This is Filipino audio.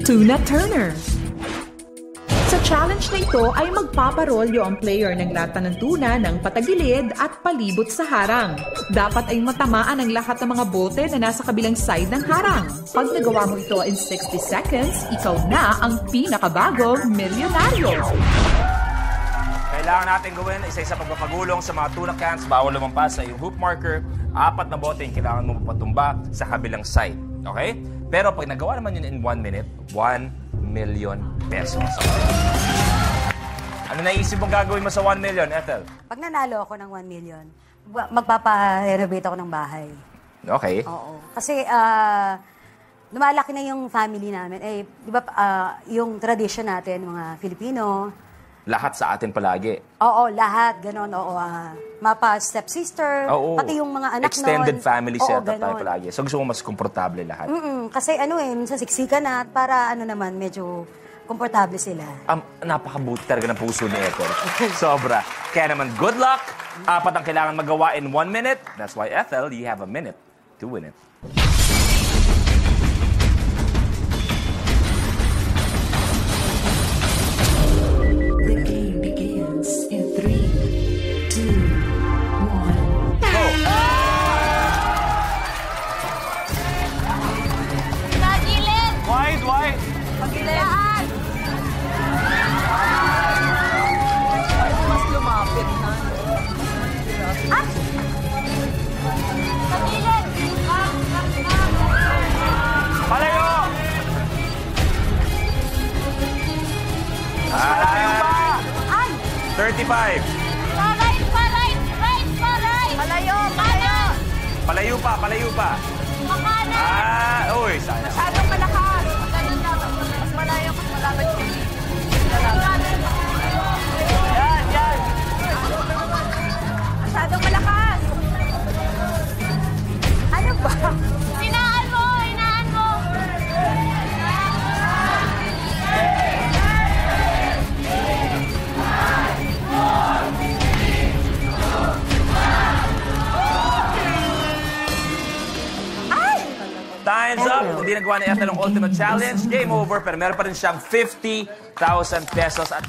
Tuna Turner. Sa challenge na ito ay magpaparolyo ang player ng lata ng tuna ng patagilid at palibot sa harang. Dapat ay matamaan ang lahat ng mga bote na nasa kabilang side ng harang. Pag nagawa mo ito in 60 seconds, ikaw na ang pinakabagong milyonaryo. Kailangan natin gawin isa-isa pagpapagulong sa mga tuna cans, bawal lumampas sa iyong hoop marker. 4 na bote yung kailangan mo mapatumba sa kabilang side. Okay? Pero pag nagawa naman yun in 1 minute, 1 million pesos. Ano naisip mong gagawin mo sa 1 million, Ethel? Pag nanalo ako ng 1 million, magpapa-renovate ako ng bahay. Okay. Oo. Kasi lumalaki na yung family namin. Eh, di ba yung tradition natin, mga Filipino, Lahat sa atin palagi. oo, lahat, gano'n, oo. Mapa stepsister, Oo. pati yung mga anak Extended nun. family Oo, setup tayo ganon. palagi. So gusto mo mas komportable lahat. Kasi minsan siksikan na, para naman, medyo komportable sila. Napakabuti talaga ng puso ni Ethel. Sobra. Kaya naman, good luck. 4 ang kailangan magawa in 1 minute. That's why, Ethel, you have a minute to win it. The game begins in 3, 2, 1. Go! Pagilid! Wide, wide. Pagilaan! Mas lumapit na. Pagilid! Palayo! An! 35. Pa-right! Pa-right! Right! Pa-right! Palayo! Palayo! Palayo pa, palayo pa. Makanan! Uy, sayang. Masyadong malakas! Ganun na. Mas malayo, mas malapit. Yan, yan. Masyadong malakas! Ano ba? Hinaan mo! Hinaan mo! Time's up. Hindi nagawa ni Ethel ang ultimate challenge. Game over. Pero meron pa rin siyang 50,000 pesos. At